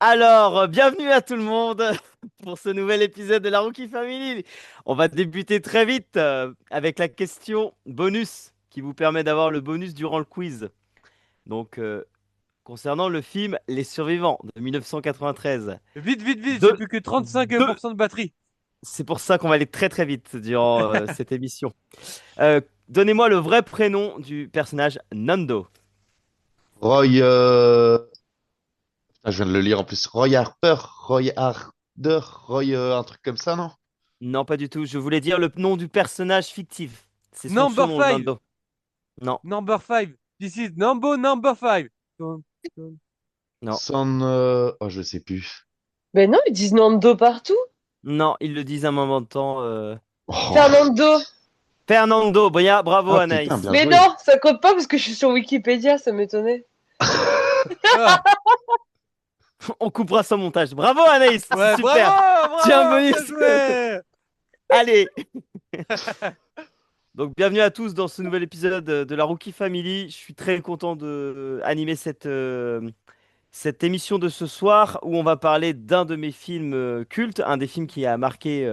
Alors, bienvenue à tout le monde pour ce nouvel épisode de la Rookie Family. On va débuter très vite avec la question bonus qui vous permet d'avoir le bonus durant le quiz. Donc, concernant le film Les Survivants de 1993. Vite, vite, vite, j'ai Deux, plus que 35% deux. de batterie. C'est pour ça qu'on va aller très très vite durant cette émission. Donnez-moi le vrai prénom du personnage Nando. Roy, je viens de le lire en plus. Roy Harper, Roy Harder, Roy, un truc comme ça, non? Non, pas du tout. Je voulais dire le nom du personnage fictif. C'est son Number surnom, five, Nando. Non, number five. This is number five. Dun, dun. non. Son, je sais plus. Ben non, ils disent Nando partout. Non, ils le disent un moment de temps. Oh, Fernando. Fernando, bravo ah putain, Anaïs. bien Mais joué. non, ça compte pas parce que je suis sur Wikipédia, ça m'étonnait. Ah, On coupera son montage. Bravo Anaïs, c'est ouais, super. bravo, Tiens, bravo, bien bonus. joué. Allez. Donc bienvenue à tous dans ce nouvel épisode de la Rookie Family. Je suis très content de animer cette émission de ce soir où on va parler d'un de mes films cultes, un des films qui a marqué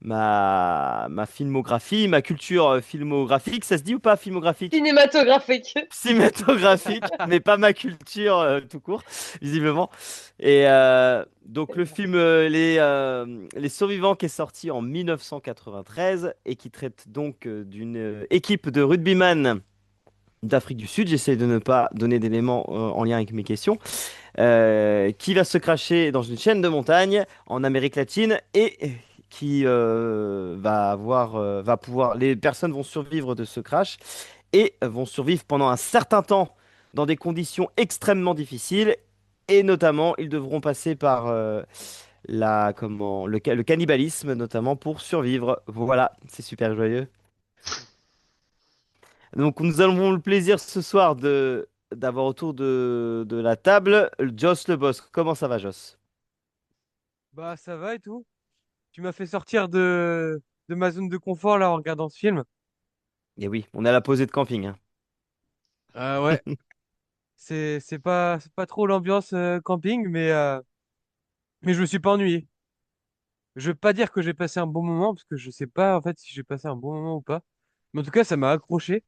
ma filmographie, ma culture filmographique. Ça se dit ou pas filmographique? Cinématographique. Cinématographique, mais pas ma culture tout court, visiblement. Et donc le film Les Survivants qui est sorti en 1993 et qui traite donc d'une équipe de rugbyman d'Afrique du Sud. J'essaie de ne pas donner d'éléments en lien avec mes questions. Qui va se cracher dans une chaîne de montagne en Amérique latine et qui va pouvoir, les personnes vont survivre de ce crash et vont survivre pendant un certain temps dans des conditions extrêmement difficiles et notamment ils devront passer par le cannibalisme notamment pour survivre. Voilà, c'est super joyeux. Donc nous avons le plaisir ce soir de d'avoir autour de la table Joss le boss. Comment ça va, Joss? Bah, ça va et tout. Tu m'as fait sortir de ma zone de confort là en regardant ce film. Et oui, on est à la posée de camping, hein. Ouais, c'est pas trop l'ambiance camping, mais je me suis pas ennuyé. Je veux pas dire que j'ai passé un bon moment parce que je sais pas en fait si j'ai passé un bon moment ou pas. Mais en tout cas, ça m'a accroché.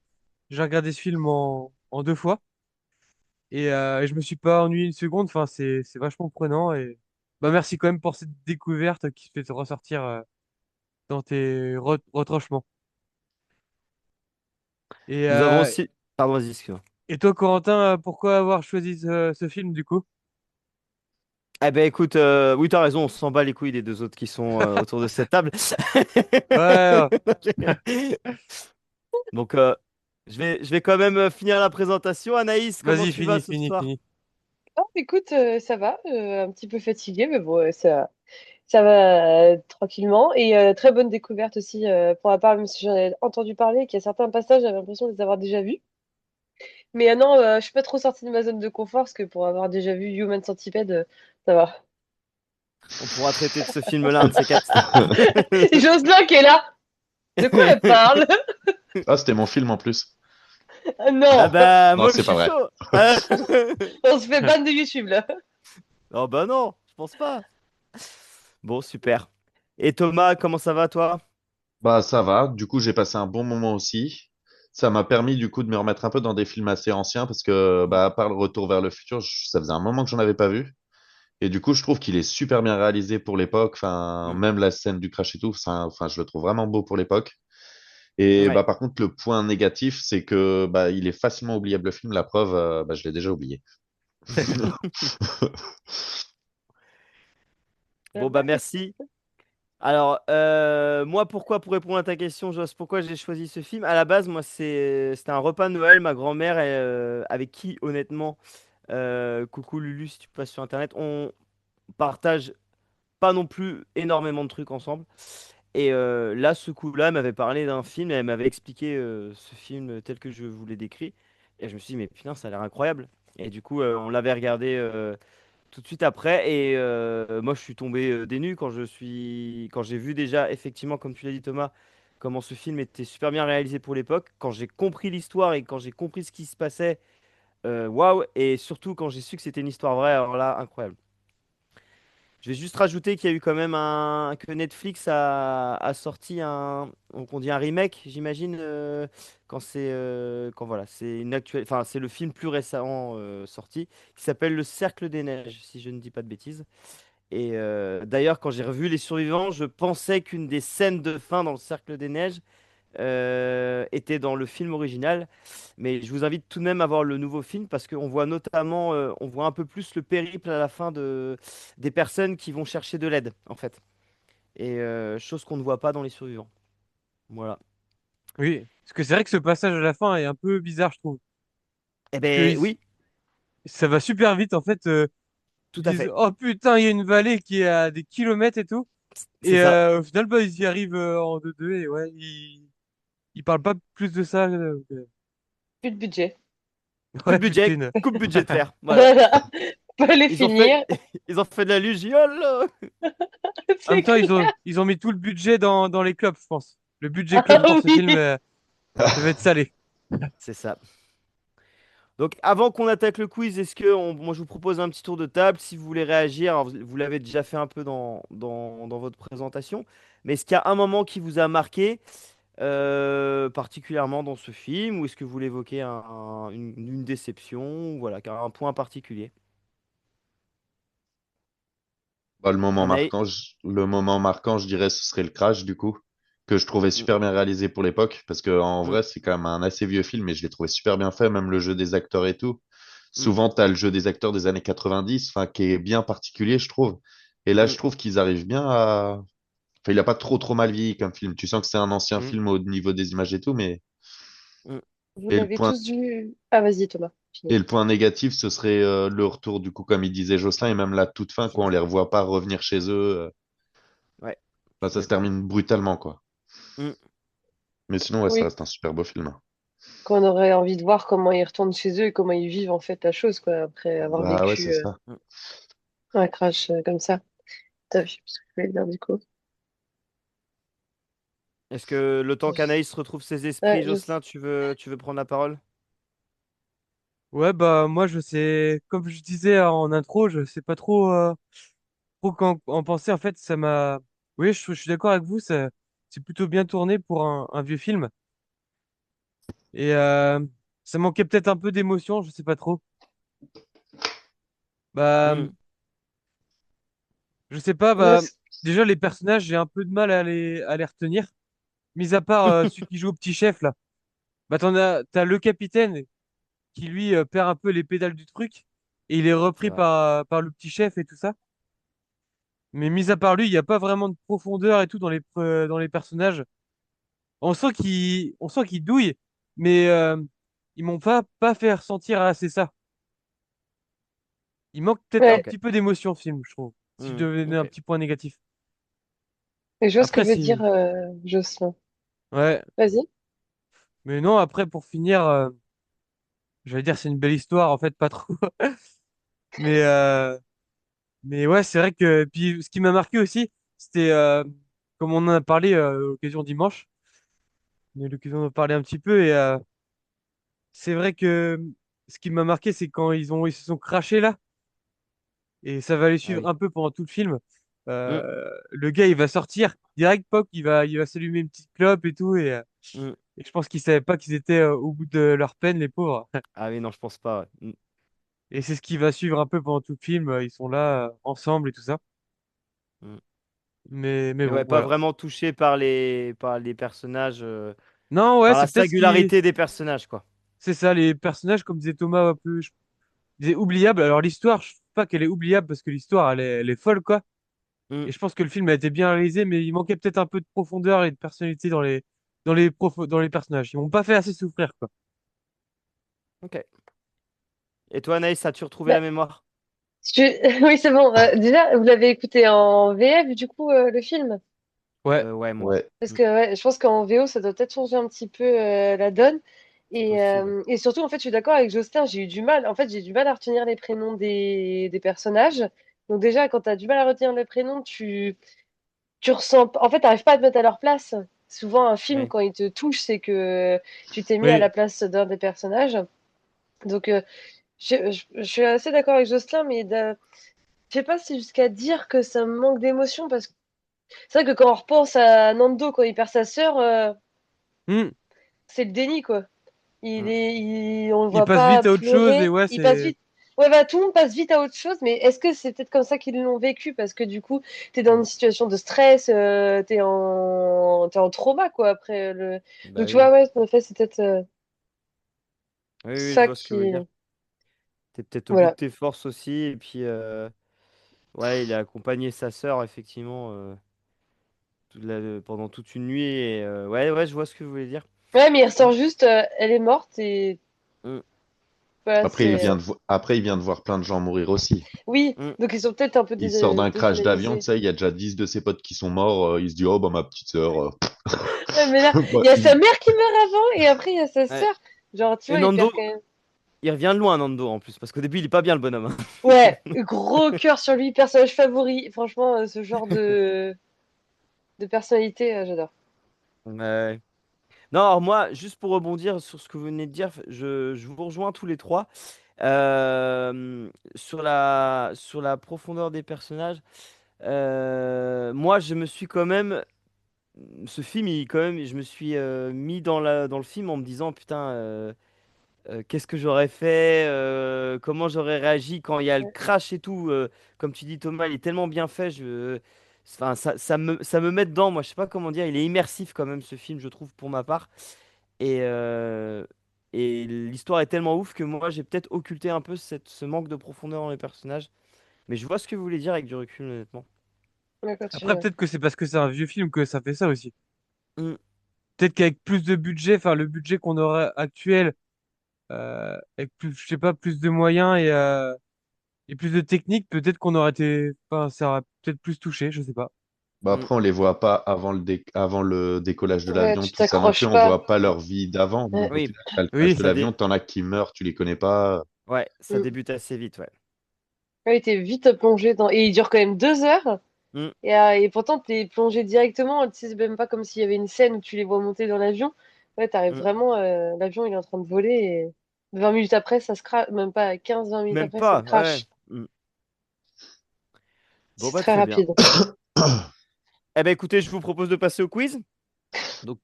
J'ai regardé ce film en deux fois. Et je me suis pas ennuyé une seconde. Enfin, c'est vachement prenant. Et bah, merci quand même pour cette découverte qui te fait te ressortir dans tes retranchements. Et, Nous avons euh, aussi... Pardon, vas-y, excuse-moi. et toi, Corentin, pourquoi avoir choisi ce film du coup? Eh ben écoute, oui, t'as raison, on s'en bat les couilles des deux autres qui sont autour de cette table. Ouais, Donc, je vais quand même finir la présentation. Anaïs, comment vas-y, tu vas fini, ce fini, soir? fini. Oh, écoute, ça va, un petit peu fatigué, mais bon, ça va tranquillement. Et très bonne découverte aussi pour ma part, même si j'en ai entendu parler, qu'il y a certains passages, j'avais l'impression de les avoir déjà vus. Mais non, je suis pas trop sortie de ma zone de confort, parce que pour avoir déjà vu Human Centipede, ça va. On pourra traiter de ce film-là, un de ces quatre. Et Jocelyn qui est là. De quoi elle parle? Ah, c'était mon film en plus. Ah Ah non, bah, Non, moi, je c'est pas suis vrai. chaud. on se fait ban de YouTube là. Oh bah non, je pense pas. Bon, super. Et Thomas, comment ça va, toi? Bah, ça va. Du coup, j'ai passé un bon moment aussi. Ça m'a permis, du coup, de me remettre un peu dans des films assez anciens parce que, bah, à part le Retour vers le futur, ça faisait un moment que j'en avais pas vu. Et du coup, je trouve qu'il est super bien réalisé pour l'époque. Enfin, Hmm. même la scène du crash et tout, enfin, je le trouve vraiment beau pour l'époque. Et Ouais. bah, par contre, le point négatif, c'est que bah, il est facilement oubliable le film. La preuve, bah, je l'ai déjà oublié. Bon bah merci. Alors moi pourquoi pour répondre à ta question Joss, pourquoi j'ai choisi ce film? À la base moi c'était un repas de Noël, ma grand-mère avec qui honnêtement coucou Lulu si tu passes sur internet, on partage pas non plus énormément de trucs ensemble. Et là ce coup-là elle m'avait parlé d'un film et elle m'avait expliqué ce film tel que je vous l'ai décrit et je me suis dit mais putain ça a l'air incroyable. Et du coup on l'avait regardé tout de suite après et moi je suis tombé des nues quand j'ai vu déjà effectivement comme tu l'as dit Thomas comment ce film était super bien réalisé pour l'époque quand j'ai compris l'histoire et quand j'ai compris ce qui se passait waouh et surtout quand j'ai su que c'était une histoire vraie alors là incroyable. Je vais juste rajouter qu'il y a eu quand même que Netflix a sorti donc on dit un remake, j'imagine, quand voilà, c'est enfin c'est le film plus récemment sorti qui s'appelle Le Cercle des Neiges, si je ne dis pas de bêtises. Et d'ailleurs, quand j'ai revu Les Survivants, je pensais qu'une des scènes de fin dans Le Cercle des Neiges était dans le film original. Mais je vous invite tout de même à voir le nouveau film parce qu'on voit notamment, on voit un peu plus le périple à la fin des personnes qui vont chercher de l'aide, en fait. Et chose qu'on ne voit pas dans Les Survivants. Voilà. Oui, parce que c'est vrai que ce passage à la fin est un peu bizarre, je trouve. Eh Parce que ben oui, ça va super vite, en fait. tout Ils à disent, fait. oh putain, il y a une vallée qui est à des kilomètres et tout. C'est Et ça. au final, bah, ils y arrivent en 2-2 et ouais, ils parlent pas plus de ça. Plus de budget. Plus Ouais, de plus de budget, thunes. coupe budgétaire. Voilà. Voilà. Pas les Ils ont fait, finir. ils ont fait de la lugiole. En même C'est temps, clair. ils ont mis tout le budget dans les clubs, je pense. Le budget club Ah pour ce film, oui. ça va être salé. C'est ça. Donc, avant qu'on attaque le quiz, moi je vous propose un petit tour de table si vous voulez réagir. Alors, vous l'avez déjà fait un peu dans votre présentation, mais est-ce qu'il y a un moment qui vous a marqué particulièrement dans ce film, ou est-ce que vous voulez évoquer une déception, ou voilà, un point particulier? Bah, le moment Anaïs? marquant, le moment marquant, je dirais, ce serait le crash, du coup, que je trouvais Mm, super bien réalisé pour l'époque, parce que en mm, vrai, c'est quand même un assez vieux film et je l'ai trouvé super bien fait, même le jeu des acteurs et tout. mm, Souvent, t'as le jeu des acteurs des années 90, enfin, qui est bien particulier, je trouve. Et là, je mm, trouve qu'ils arrivent bien à, enfin, il a pas trop mal vieilli comme film. Tu sens que c'est un ancien mm, film au niveau des images et tout, mais, mm. Vous et le l'avez point, tous vu. Ah, vas-y, Thomas. et Fini. le point négatif, ce serait le retour, du coup, comme il disait Jocelyn, et même la toute fin, quoi, on les revoit pas revenir chez eux. Ouais, Enfin, ça se complètement. termine brutalement, quoi. Mm, Mais sinon, ouais, ça Oui, reste un super beau film. qu'on aurait envie de voir comment ils retournent chez eux et comment ils vivent en fait la chose, quoi, après avoir Bah ouais, vécu c'est ça. mm. un crash comme ça. T'as vu ce que je voulais dire du coup? Est-ce que le temps qu'Anaïs retrouve ses esprits, Ouais, Jocelyn, tu veux prendre la parole? Ouais, bah moi, je sais, comme je disais en intro, je sais pas trop qu'en en penser. En fait, ça m'a... Oui, je suis d'accord avec vous, c'est plutôt bien tourné pour un vieux film. Et ça manquait peut-être un peu d'émotion, je sais pas trop. Bah, Mm. je sais pas, moi, bah, déjà, les personnages, j'ai un peu de mal à les retenir. Mis à part celui qui joue au petit chef, là. Bah, t'as le capitaine qui, lui, perd un peu les pédales du truc. Et il est C'est repris vrai. par le petit chef et tout ça. Mais mis à part lui, il n'y a pas vraiment de profondeur et tout dans les personnages. On sent qu'ils douillent, mais ils m'ont pas fait ressentir assez ça. Il manque peut-être un ouais, Ok. petit peu d'émotion au film, je trouve. Si je Mm, devais donner un ok. petit point négatif. et je vois ce que Après, veut dire si. Jocelyn. Ouais. Vas-y. Mais non, après, pour finir, j'allais dire c'est une belle histoire, en fait, pas trop. Mais, euh, mais ouais, c'est vrai que. Puis ce qui m'a marqué aussi, c'était, comme on en a parlé à l'occasion dimanche, on a eu l'occasion d'en parler un petit peu, et c'est vrai que ce qui m'a marqué, c'est quand ils se sont crashés là, et ça va les Ah suivre oui. un peu pendant tout le film. Mm, Le gars, il va sortir direct, pop, il va s'allumer une petite clope et tout, mm. et je pense qu'ils savaient pas qu'ils étaient au bout de leur peine, les pauvres. Ah oui, non, je pense pas. Ouais. Et c'est ce qui va suivre un peu pendant tout le film. Ils sont là ensemble et tout ça. Mm. Mais Et bon, ouais, pas voilà. vraiment touché par les personnages, Non, ouais, par c'est la peut-être ce qui, singularité des personnages, quoi. c'est ça, les personnages, comme disait Thomas, un peu, je disais oubliables. Alors l'histoire, je trouve pas qu'elle est oubliable parce que l'histoire, elle est folle, quoi. Mm. Et je pense que le film a été bien réalisé, mais il manquait peut-être un peu de profondeur et de personnalité dans les personnages. Ils m'ont pas fait assez souffrir, quoi. Ok. Et toi, Anaïs, as-tu retrouvé Bah, la mémoire? Oui, c'est bon. Déjà, vous l'avez écouté en VF, du coup, le film? Ouais, Ouais, moi. Ouais. Parce Mm. que ouais, je pense qu'en VO, ça doit peut-être changer un petit peu la donne. C'est possible. Et surtout, en fait, je suis d'accord avec Jocelyn, j'ai eu du mal. En fait, j'ai du mal à retenir les prénoms des personnages. Donc déjà, quand tu as du mal à retenir les prénoms, tu ressens... En fait, tu n'arrives pas à te mettre à leur place. Souvent, un film, Oui. quand il te touche, c'est que tu t'es mis à oui, la place d'un des personnages. Donc, je suis assez d'accord avec Jocelyn, mais Je sais pas si jusqu'à dire que ça me manque d'émotion, parce que c'est vrai que quand on repense à Nando quand il perd sa sœur, Hmm. c'est le déni, quoi. Mm. On le Il voit passe pas vite à autre chose et pleurer, ouais, il passe c'est. vite. Ouais, bah, tout le monde passe vite à autre chose, mais est-ce que c'est peut-être comme ça qu'ils l'ont vécu? Parce que du coup, t'es dans une Mm. situation de stress, t'es en trauma, quoi, après le. Donc, Bah tu oui. vois, ouais, en fait, c'est peut-être Oui, oui, je ça vois ce que vous voulez dire. qui. T'es peut-être au bout de Voilà. tes forces aussi. Et puis, ouais, il a accompagné sa sœur, effectivement, pendant toute une nuit. Et, ouais, ouais, je vois ce que vous voulez dire. Ouais, mais il ressort juste, elle est morte, et Mm. voilà, Après, c'est. Après, il vient de voir plein de gens mourir aussi. Oui, Mm. donc ils sont peut-être un peu Il sort d'un crash d'avion, tu déshumanisés. sais, il y a déjà 10 de ses potes qui sont morts. Il se dit, oh, bah, ma petite sœur. Ouais, mais là, Bah, il y a sa mère qui meurt avant, et après, il y a sa Ouais. sœur. Genre, tu Et vois, il Nando, perd quand même. il revient de loin, Nando, en plus. Parce qu'au début, il est pas bien, le bonhomme, hein. Ouais, gros cœur sur lui, personnage favori. Franchement, ce genre de personnalité, j'adore. Ouais. Non, alors moi, juste pour rebondir sur ce que vous venez de dire, je vous rejoins tous les trois. Sur la profondeur des personnages, moi, je me suis quand même. Ce film, quand même, je me suis mis dans le film en me disant, putain, qu'est-ce que j'aurais fait, comment j'aurais réagi quand il y a le Ouais, crash et tout. Comme tu dis, Thomas, il est tellement bien fait. Enfin, ça me met dedans. Moi, je sais pas comment dire. Il est immersif quand même, ce film, je trouve, pour ma part. Et, l'histoire est tellement ouf que moi, j'ai peut-être occulté un peu ce manque de profondeur dans les personnages. Mais je vois ce que vous voulez dire avec du recul, honnêtement. ouais, quand Après, peut-être que c'est parce que c'est un vieux film que ça fait ça aussi. Mm, Peut-être qu'avec plus de budget, enfin le budget qu'on aurait actuel, avec plus, je sais pas, plus de moyens et plus de techniques, peut-être qu'on aurait été, enfin, ça aurait peut-être plus touché, je sais pas. bah, mm. après, on les voit pas avant le décollage de ouais, l'avion, tu tout ça non plus. t'accroches On pas. voit pas leur vie d'avant. Ouais. Donc, au Oui, final, t'as le crash Oui, de l'avion, t'en as qui meurent, tu les connais pas. ouais, ça Mm. débute assez vite, ouais. Ouais, t'es vite plongé dans. Et il dure quand même 2 heures. Mm, Et pourtant, t'es plongé directement. Tu sais, c'est même pas comme s'il y avait une scène où tu les vois monter dans l'avion. Ouais, t'arrives mm. vraiment. L'avion, il est en train de voler. Et 20 minutes après, ça se crache. Même pas 15-20 minutes Même après, ça pas, ouais. crache. Mm. Bon, C'est bah, très très bien. rapide. Eh ben, écoutez, je vous propose de passer au quiz. Donc,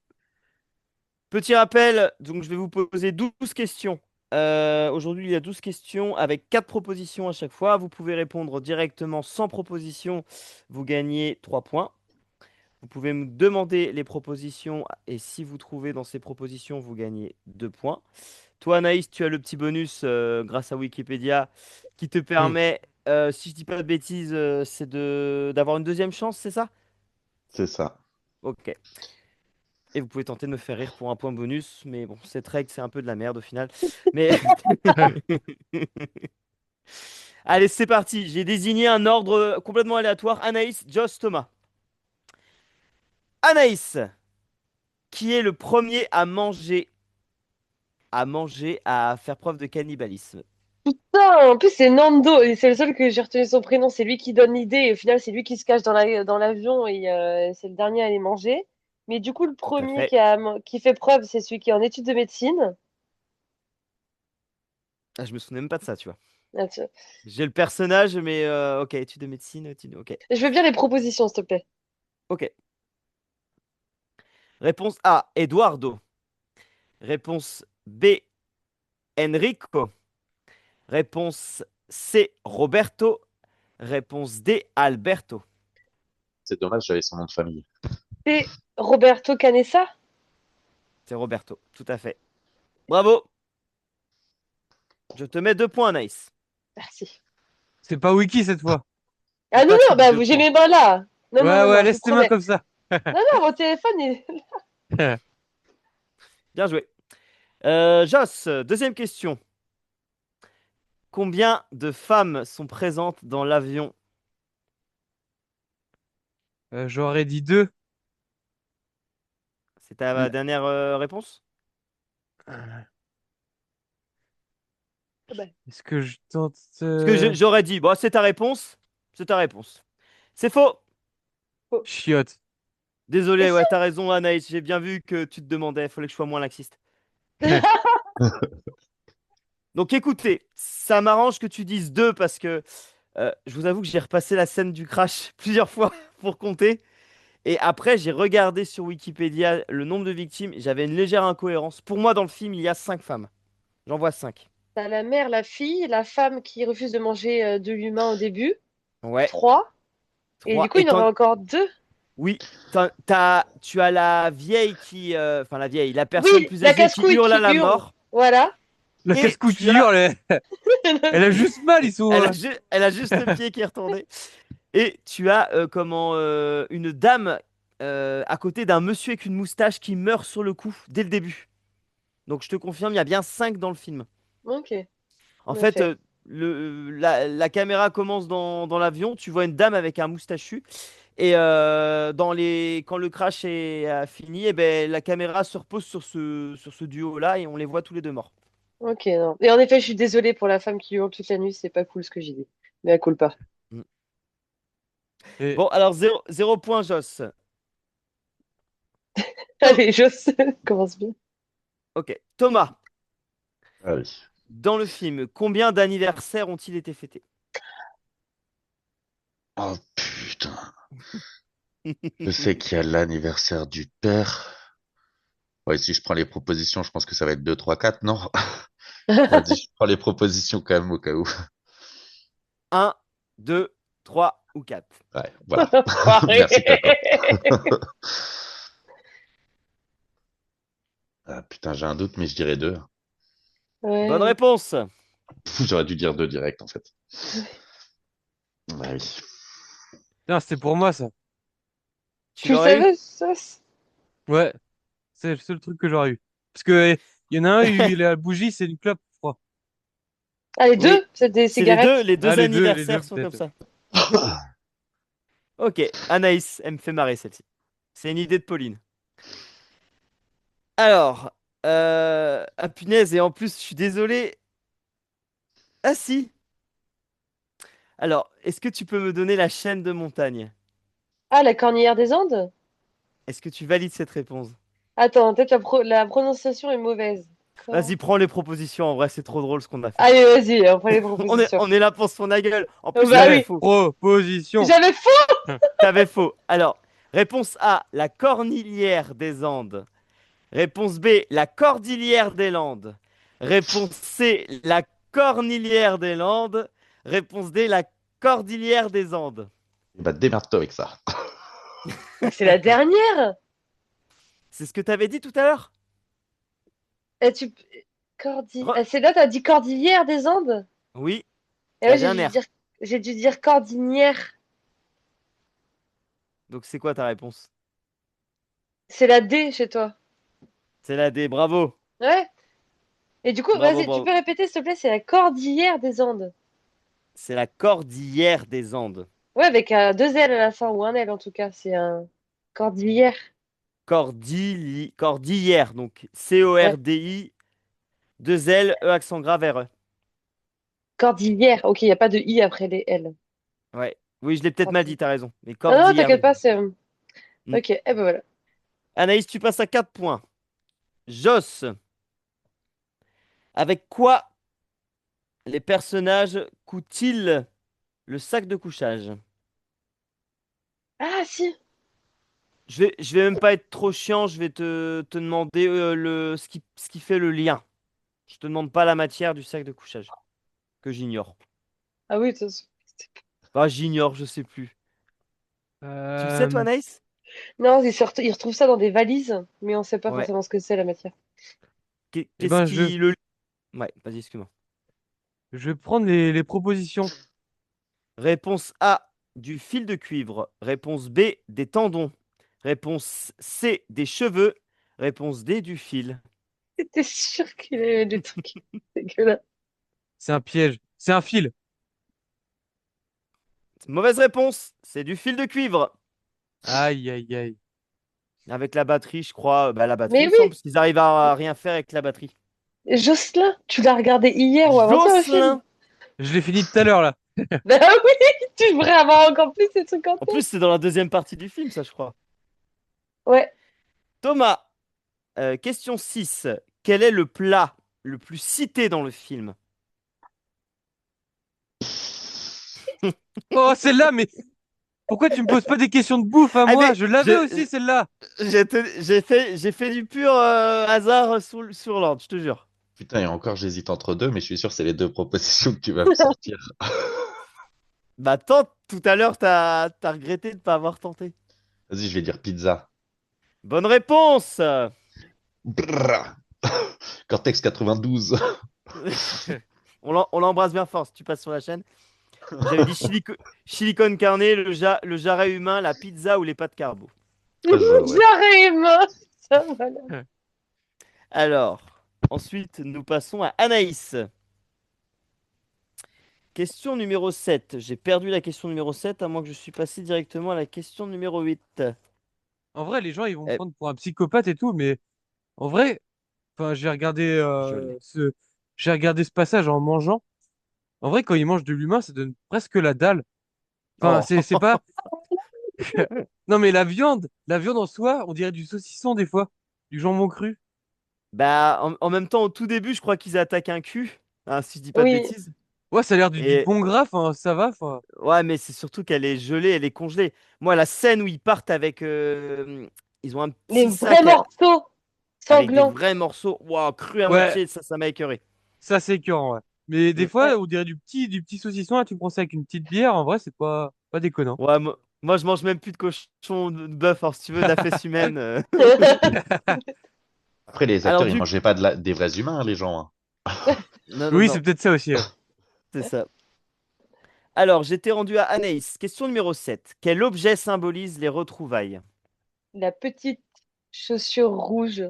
petit rappel, donc je vais vous poser 12 questions. Aujourd'hui, il y a 12 questions avec 4 propositions à chaque fois. Vous pouvez répondre directement sans proposition. Vous gagnez 3 points. Vous pouvez me demander les propositions et si vous trouvez dans ces propositions, vous gagnez 2 points. Toi, Anaïs, tu as le petit bonus grâce à Wikipédia qui te Hmm. permet, si je dis pas de bêtises, c'est d'avoir une deuxième chance, c'est ça? C'est ça. Ok. Et vous pouvez tenter de me faire rire pour un point bonus, mais bon, cette règle, c'est un peu de la merde au final. Mais allez, c'est parti. J'ai désigné un ordre complètement aléatoire. Anaïs, Joss, Thomas. Anaïs, qui est le premier à faire preuve de cannibalisme? Putain, en plus, c'est Nando. Et c'est le seul que j'ai retenu son prénom. C'est lui qui donne l'idée. Et au final, c'est lui qui se cache dans l'avion. Et c'est le dernier à aller manger. Mais du coup, le Tout à premier fait. qui fait preuve, c'est celui qui est en études de médecine. Ah, je me souvenais même pas de ça, tu vois. Ah, J'ai le personnage, mais ok, études de médecine, ok. je veux bien les propositions, s'il te plaît. Ok. Réponse A, Eduardo. Réponse B, Enrico. Réponse C, Roberto. Réponse D, Alberto. C'est dommage, j'avais son nom de famille. C'est Roberto Canessa? C'est Roberto, tout à fait. Bravo. Je te mets 2 points, Nice. Merci. C'est pas Wiki cette fois. Ah non, non, Patrick, bah 2 j'ai points. mes mains là. Non, non, Ouais, non, ouais, non, je vous laisse tes mains promets. comme ça. Non, non, mon téléphone, il... Bien joué. Joss, deuxième question. Combien de femmes sont présentes dans l'avion? J'aurais dit deux. C'est ta L- dernière réponse? Ah bah, Est-ce que je tente Parce que j'aurais dit, bon, c'est ta réponse. C'est ta réponse. C'est faux. faux. chiotte? Mais Désolé, si. ouais, t'as raison, Anaïs. J'ai bien vu que tu te demandais. Fallait que je sois moins laxiste. Donc écoutez, ça m'arrange que tu dises deux parce que Je vous avoue que j'ai repassé la scène du crash plusieurs fois pour compter. Et après, j'ai regardé sur Wikipédia le nombre de victimes. J'avais une légère incohérence. Pour moi, dans le film, il y a 5 femmes. J'en vois 5. T'as la mère, la fille, la femme qui refuse de manger de l'humain au début. Ouais, 3. Et du 3. coup, il y en aurait encore 2. Oui, tu as la vieille qui. Enfin, la vieille, la personne Oui, plus la âgée qui casse-couille hurle à qui la hurle. mort. Voilà. La Et casse-cou tu qui as. hurle, elle a juste mal, ils sont. Elle a juste le pied qui est retourné. Et tu as une dame à côté d'un monsieur avec une moustache qui meurt sur le coup dès le début. Donc je te confirme, il y a bien 5 dans le film. Ok, En en fait, effet. la caméra commence dans l'avion, tu vois une dame avec un moustachu. Et quand le crash est fini, eh ben, la caméra se repose sur ce duo-là et on les voit tous les deux morts. Ok, non. Et en effet, je suis désolée pour la femme qui hurle toute la nuit, c'est pas cool ce que j'ai dit. Mais elle coule pas. Mm. Et Bon, alors zéro point, Joss. Allez, Joss, commence bien. Ok. Thomas, Allez. dans le film, combien d'anniversaires ont-ils été fêtés? Oh putain. Je sais qu'il y a l'anniversaire du père. Ouais, si je prends les propositions, je pense que ça va être 2, 3, 4, non? Vas-y, je prends les propositions quand même au cas où. Un, 2, 3 ou 4. Ouais, voilà. Enfoiré. Merci, Coco. Ah, putain, j'ai un doute, mais je dirais 2. Bonne Ouais. réponse. J'aurais dû dire 2 direct, en fait. Ouais, oui. putain, c'était pour moi ça. Tu Tu le l'aurais eu? savais, ça? Ouais, c'est le seul truc que j'aurais eu. Parce que il y en a un, la bougie, c'est une clope, je crois. Ah, les Oui, deux, c'est des c'est les deux, cigarettes. les Ah, deux les deux anniversaires sont comme peut-être. ça. Ok, Anaïs, elle me fait marrer celle-ci. C'est une idée de Pauline. Alors, ah punaise, et en plus, je suis désolé. Ah si. Alors, est-ce que tu peux me donner la chaîne de montagne? Ah, la cornillère des Andes? Est-ce que tu valides cette réponse? Attends, peut-être la prononciation est mauvaise. Vas-y, prends les propositions. En vrai, c'est trop drôle ce qu'on a fait. Allez, vas-y, on prend les propositions. On est là pour se fondre la gueule. En Oh, plus, bah t'avais Les oui, faux. propositions. j'avais faux! T'avais faux. Alors, réponse A, la cornilière des Andes. Réponse B, la cordillère des Landes. Réponse C, la cornilière des Landes. Réponse D, la cordillère des Andes. Bah, démerde-toi avec ça. Bah, c'est la dernière! C'est ce que t'avais dit tout à l'heure? Eh, Re- ah, c'est là, t'as dit cordillère des Andes? Oui, Et ouais, la dernière. j'ai dû dire cordinière. Donc c'est quoi ta réponse? C'est la D chez toi. C'est la D, bravo. Ouais? Et du coup, Bravo, vas-y, tu bravo. peux répéter, s'il te plaît, c'est la cordillère des Andes. C'est la cordillère des Andes. Ouais, avec deux L à la fin, ou un L en tout cas, c'est un cordillère. Cordillère, donc Ouais, C-O-R-D-I, 2 L, E accent grave R-E. cordillère. Ok, il n'y a pas de I après les L. Ouais. Oui, je l'ai peut-être mal dit, Cordillère. t'as raison. Mais Non, non, cordillère t'inquiète des pas, Andes. c'est. Hmm. Ok, eh ben voilà. Anaïs, tu passes à 4 points. Joss, avec quoi les personnages couent-ils le sac de couchage? Ah, si. Je vais même pas être trop chiant, je vais te demander ce qui fait le lien. Je te demande pas la matière du sac de couchage, que j'ignore. Ah oui, de toute façon. Enfin, j'ignore, je sais plus. Tu le sais, toi, Euh, Anaïs? Non, ils retrouvent ça dans des valises, mais on sait pas Ouais. forcément ce que c'est la matière. eh Qu'est-ce ben, qui le... Ouais, vas-y, excuse-moi. je vais prendre les propositions. Réponse A, du fil de cuivre. Réponse B, des tendons. Réponse C, des cheveux. Réponse D, du fil. T'es sûr qu'il y avait des trucs dégueulasses. C'est un piège. C'est un fil. Mauvaise réponse, c'est du fil de cuivre. Aïe, aïe, aïe. Avec la batterie, je crois. Bah, la batterie, Mais il me semble, oui, parce qu'ils arrivent à rien faire avec la batterie. Jocelyn, tu l'as regardé hier ou avant-hier le film? Jocelyn! Je l'ai fini tout à l'heure, là. Bah oui, tu devrais avoir encore plus ces trucs en En tête. plus, c'est dans la deuxième partie du film, ça, je crois. Ouais. Thomas, question 6. Quel est le plat le plus cité dans le film? Oh, celle-là, mais pourquoi tu me poses pas des questions de bouffe à Ah moi? mais Je l'avais aussi, celle-là. j'ai fait du pur hasard sur l'ordre, je te jure. Putain, et encore, j'hésite entre deux, mais je suis sûr que c'est les deux propositions que tu vas me sortir. Bah tente, tout à l'heure t'as regretté de pas avoir tenté. Vas-y, je vais dire pizza. Bonne réponse! Brrr. Cortex 92. On l'embrasse bien fort si tu passes sur la chaîne. J'avais dit chili con carne, le jarret humain, la pizza ou les pâtes carbo. Très joué, ouais. J'arrive! Ça, voilà. Alors, ensuite, nous passons à Anaïs. Question numéro 7. J'ai perdu la question numéro 7, à moins que je suis passé directement à la question numéro 8. En vrai, les gens, ils vont me Eh, prendre pour un psychopathe et tout, mais en vrai, enfin, joli. j'ai regardé ce passage en mangeant. En vrai, quand ils mangent de l'humain, ça donne presque la dalle. Enfin, Oh. c'est pas. Non, mais la viande en soi, on dirait du saucisson des fois, du jambon cru. Bah, en même temps, au tout début, je crois qu'ils attaquent un cul, hein, si je dis pas de Oui, bêtises. Ouais, ça a l'air du Et bon gras, enfin, ça va. Enfin, ouais, mais c'est surtout qu'elle est gelée, elle est congelée. Moi, la scène où ils partent avec, ils ont un les petit vrais sac morceaux avec des sanglants. vrais morceaux, waouh, crus à ouais, moitié, ça m'a écœuré. ça c'est écœurant, ouais. Mais des Mm. fois, Ouais. on dirait du petit saucisson, là, tu prends ça avec une petite bière, en vrai, c'est pas déconnant. Ouais, moi, je mange même plus de cochon, de bœuf, alors si tu veux, de la fesse humaine. Après, les Alors acteurs, ils du, mangeaient pas des vrais humains, hein, les gens. Hein. non, non, Oui, c'est non, peut-être ça aussi, ouais. c'est ça. Alors, j'étais rendu à Anaïs. Question numéro 7. Quel objet symbolise les retrouvailles? La petite chaussure rouge.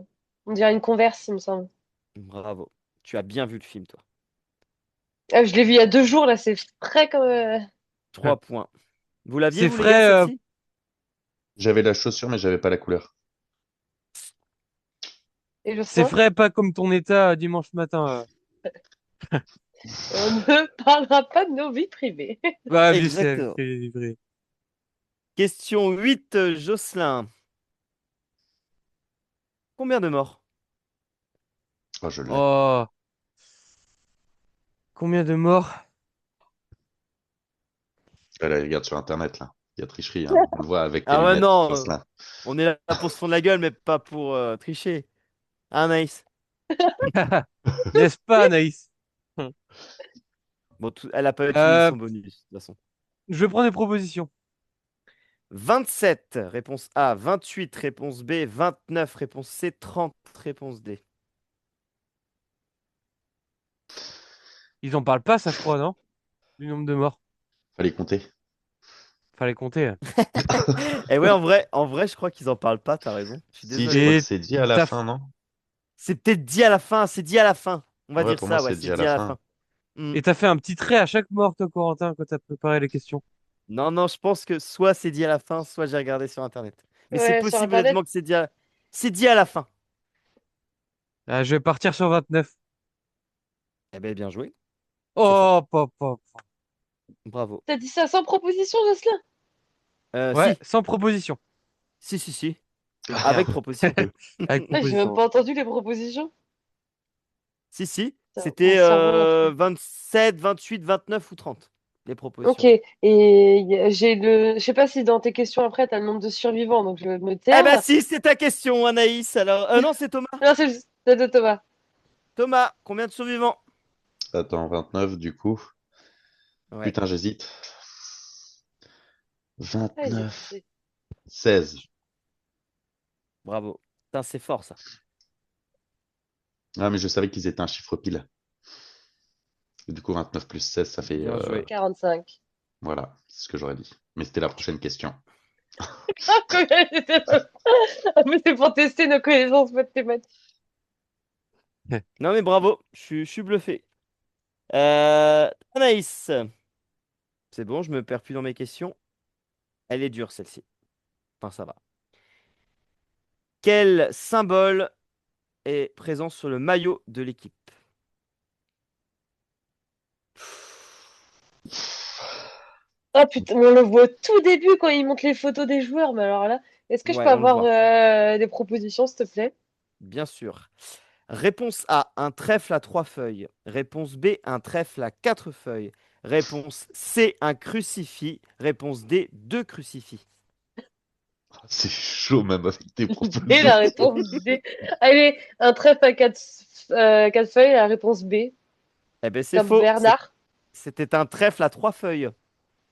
On dirait une Converse, il me semble. Bravo. Tu as bien vu le film, toi. Ah, je l'ai vu il y a 2 jours, là, c'est frais comme. 3 points. Vous l'aviez, C'est vous, les gars, frais, celle-ci? J'avais la chaussure, mais j'avais pas la couleur. Et le c'est sein. frais, pas comme ton état dimanche matin. On ne parlera pas de nos vies privées. Bah, lui, c'est Exactement. vrai. Question 8, Jocelyn. Combien de morts? Oh, je l'ai. Oh, combien de morts? Allez, regarde sur Internet, là. Il y a tricherie, hein. On le voit avec tes Ah ouais, lunettes, non, Jocelyn. on est là pour se fondre la gueule, mais pas pour tricher. Ah, Anaïs. N'est-ce pas, Anaïs? Bon, elle a pas utilisé Euh, son bonus, de toute façon. je prends des propositions. 27, réponse A. 28, réponse B. 29, réponse C. 30, réponse D. Ils en parlent pas, ça, je crois, non? Du nombre de morts. Fallait compter. Fallait compter, hein. Et ouais, en vrai, je crois qu'ils en parlent pas, t'as raison. Je suis Si, je désolé. crois que Et c'est dit à la t'as, fin, non? C'est peut-être dit à la fin, c'est dit à la fin. On va Ouais, dire pour moi, ça, ouais, c'est c'est dit à dit la à la fin. fin. Hmm. et t'as fait un petit trait à chaque mort, toi, Corentin, quand t'as préparé les questions. Non, non, je pense que soit c'est dit à la fin, soit j'ai regardé sur Internet. Mais c'est Ouais, sur possible Internet. honnêtement que c'est dit à la fin. Ah, je vais partir sur 29. Eh ben, bien joué. C'est ça. Oh, pop, pop. Bravo. T'as dit ça sans proposition, Jocelyn? Ouais, Si, sans proposition. si. Ah, Avec merde. proposition. Avec Ah, j'ai même proposition. pas entendu les propositions. Si. Putain, mon C'était cerveau en fou. 27, 28, 29 ou 30. Les Ok, propositions. et j'ai le. Je sais pas si dans tes questions après, t'as le nombre de survivants, donc je vais me Eh ben taire. si, c'est ta question, Anaïs. Alors, non, c'est Thomas. Non, c'est juste celle de Thomas. Thomas, combien de survivants? Attends, 29, du coup. Ouais, Putain, j'hésite. Ah, il est 29, poussé. 16. bravo. Putain, c'est fort ça. Ah, mais je savais qu'ils étaient un chiffre pile. Et du coup, 29 plus 16, ça fait... Bien joué. 45. voilà, c'est ce que j'aurais dit. Mais c'était la prochaine question. Mais c'est pour tester nos connaissances mathématiques. Non mais bravo, je suis bluffé. Anaïs, c'est bon, je me perds plus dans mes questions. Elle est dure celle-ci. Enfin, ça va. Quel symbole est présent sur le maillot de l'équipe? Ah putain, mais on le voit au tout début quand il montre les photos des joueurs. Mais alors là, est-ce que je peux Ouais, on le avoir voit, des propositions, s'il te plaît? bien sûr. Réponse A, un trèfle à 3 feuilles. Réponse B, un trèfle à 4 feuilles. Réponse C, un crucifix. Réponse D, deux crucifix. C'est chaud même avec tes Et la propositions. réponse D. Allez, un trèfle à quatre feuilles, la réponse B. Eh ben c'est Comme faux. Bernard. C'était un trèfle à trois feuilles.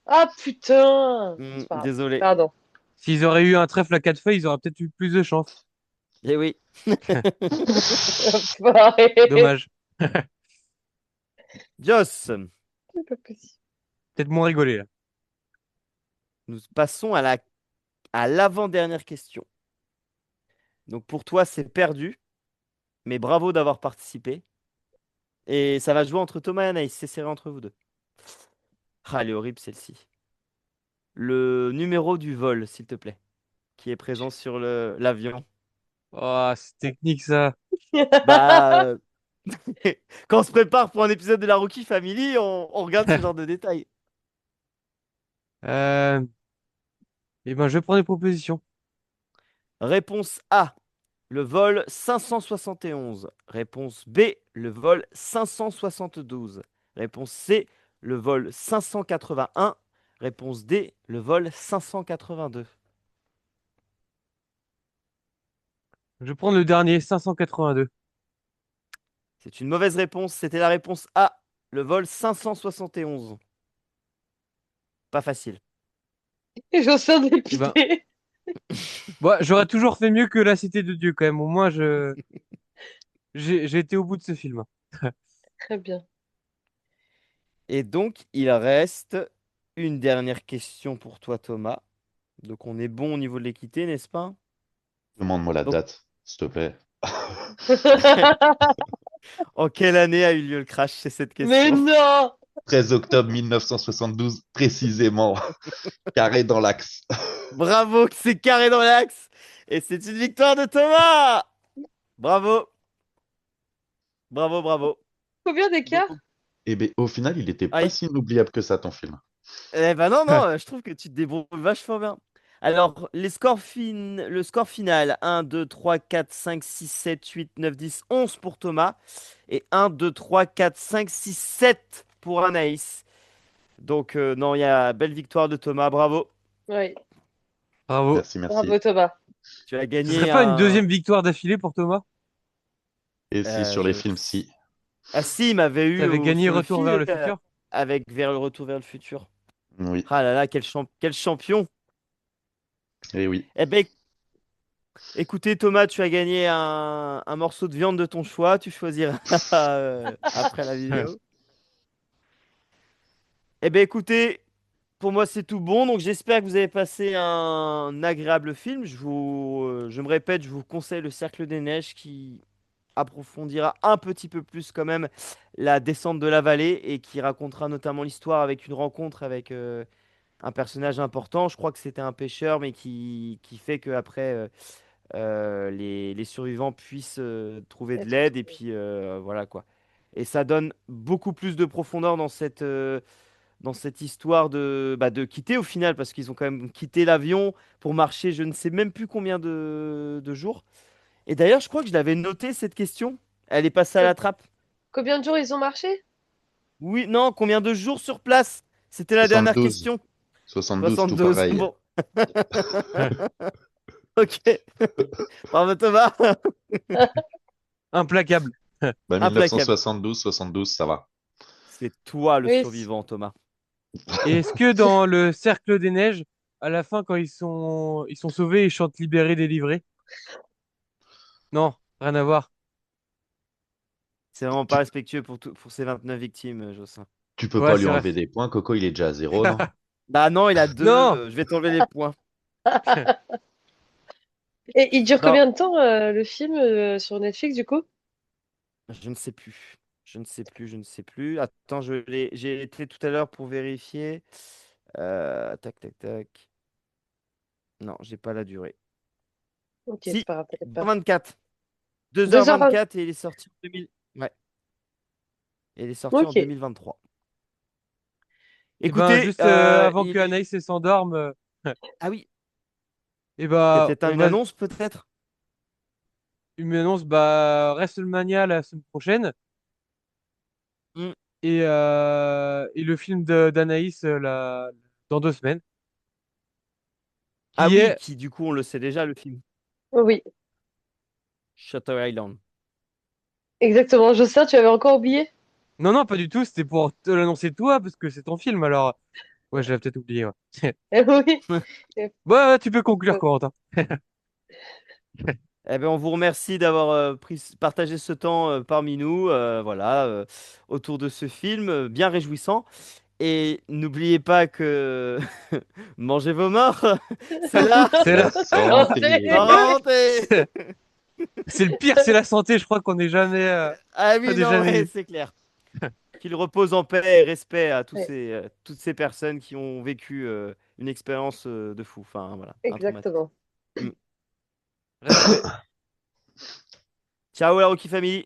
Ah putain! C'est pas grave. Désolé. Pardon. S'ils auraient eu un trèfle à 4 feuilles, ils auraient peut-être eu plus de chance. Eh oui. Enfoiré. Dommage. Joss, C'est pas possible. Peut-être moins rigolé là. nous passons à l'avant-dernière question. Donc pour toi, c'est perdu, mais bravo d'avoir participé. Et ça va jouer entre Thomas et Anaïs. C'est serré entre vous deux. Ah, elle est horrible celle-ci. Le numéro du vol, s'il te plaît, qui est présent sur l'avion. Oh, c'est technique ça. Bah, quand on se prépare pour un épisode de la Rookie Family, on regarde ce genre de détails. Euh... Eh ben, je prends des propositions. Réponse A, le vol 571. Réponse B, le vol 572. Réponse C, le vol 581. Réponse D, le vol 582. Je prends le dernier, 582. C'est une mauvaise réponse. C'était la réponse A, le vol 571. Pas facile. Et j'en sors Eh ben, dépité. bon, j'aurais toujours fait mieux que La Cité de Dieu quand même. Au moins, j'ai été au bout de ce film. Très bien. Et donc, il reste une dernière question pour toi, Thomas. Donc, on est bon au niveau de l'équité, n'est-ce pas? Demande-moi la Donc, date, s'il te plaît. en quelle année a eu lieu le crash? C'est cette Mais question. non! 13 octobre 1972, précisément, carré dans l'axe. Bravo, c'est carré dans l'axe. Et c'est une victoire de Thomas. Bravo, bravo, bravo. Combien Donc, d'écart? Et ben, au final, il était pas aïe. si inoubliable que ça, ton film. Eh ben non, non, je trouve que tu te débrouilles vachement bien. Alors, le score final, 1, 2, 3, 4, 5, 6, 7, 8, 9, 10, 11 pour Thomas. Et 1, 2, 3, 4, 5, 6, 7 pour Anaïs. Donc, non, il y a belle victoire de Thomas, bravo. Oui. Bravo. Merci, merci. Bravo Thomas. Tu as Ce serait gagné pas une un... deuxième victoire d'affilée pour Thomas? Et si sur les je... films, si. Ah si, il m'avait eu T'avais gagné sur le Retour vers fil le futur? avec Vers le retour vers le futur. Oui, Ah là là, quel champion. et oui. Eh ben, écoutez Thomas, tu as gagné un morceau de viande de ton choix. Tu choisiras après la vidéo. Eh ben écoutez, pour moi c'est tout bon. Donc j'espère que vous avez passé un agréable film. Je me répète, je vous conseille Le Cercle des Neiges qui approfondira un petit peu plus quand même la descente de la vallée et qui racontera notamment l'histoire avec une rencontre avec un personnage important. Je crois que c'était un pêcheur, mais qui fait que après les survivants puissent trouver de Être l'aide et retrouvé. puis voilà quoi. Et ça donne beaucoup plus de profondeur dans cette histoire de quitter au final, parce qu'ils ont quand même quitté l'avion pour marcher, je ne sais même plus combien de jours. Et d'ailleurs, je crois que je l'avais noté cette question. Elle est passée à Co- la trappe. Combien de jours ils ont marché? Oui, non, combien de jours sur place? C'était la dernière 72. question. 72, tout 72. pareil. Bon, ok. Bravo Thomas. Implacable. Bah, Implacable. 1972, 72, ça va. C'est toi le Oui. survivant, Thomas. Et est-ce que dans le Cercle des Neiges, à la fin, quand ils sont sauvés, ils chantent Libérés, délivrés? Non, rien à voir. C'est vraiment pas Tu, respectueux pour ces 29 victimes, Jocelyn. tu peux Ouais, pas lui c'est vrai. enlever des points. Coco, il est déjà à zéro, non? Bah non, il a deux. Non! Je vais t'enlever les points. Et il dure Non, combien de temps le film sur Netflix du coup? je ne sais plus. Je ne sais plus, je ne sais plus. Attends, j'ai été tout à l'heure pour vérifier. Tac, tac, tac. Non, j'ai pas la durée. Ok, c'est Si, pas grave, t'inquiète pas. 24. 2h20. 2h24 et il est sorti en 2000. Ouais, et il est sorti en Ok. 2023. Et ben, Écoutez, juste avant que Anaïs elle s'endorme, ah oui, et il y a bah, peut-être une va annonce peut-être? une annonce, bah, WrestleMania la semaine prochaine. et le film d'Anaïs dans 2 semaines, Ah qui oui, est... qui du coup, on le sait déjà, le film. Oui, Shutter Island. exactement. Jocelyn, tu avais encore oublié? Non, non, pas du tout, c'était pour te l'annoncer toi, parce que c'est ton film, alors... Ouais, j'avais peut-être oublié, ouais. Oui. Bah, tu peux conclure, Euh, Corentin. Eh ben, on vous remercie d'avoir partagé ce temps parmi nous, voilà, autour de ce film bien réjouissant. Et n'oubliez pas que mangez vos morts, c'est là, C'est La là. santé. Santé! santé. C'est le pire, c'est la santé, je crois Ah on oui, n'est non, jamais ouais, eu. c'est clair. Qu'il repose en paix et respect à Ouais, toutes ces personnes qui ont vécu une expérience de fou, enfin voilà, un traumatisme. exactement. Mm. Respect. Ciao la Rocky Family.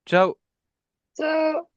Ciao. Ciao!